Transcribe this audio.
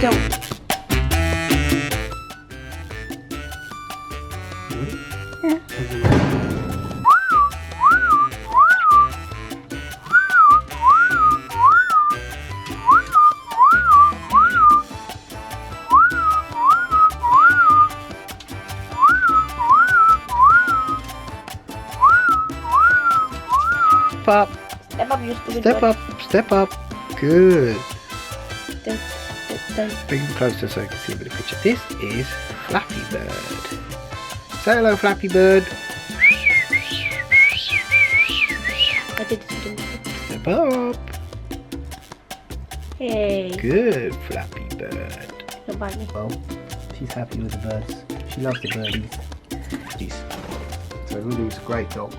still. Yeah. Up. Step up, you stupid Step bird. up. Step up. Good. Don't. Bring him closer so I can see a bit of picture. This is Flappy Bird. Say hello, Flappy Bird. I did it. Step up. Hey. Good, Flappy Bird. Don't bite me. Well, she's happy with the birds. She loves the birdies. So Lulu's a great dog.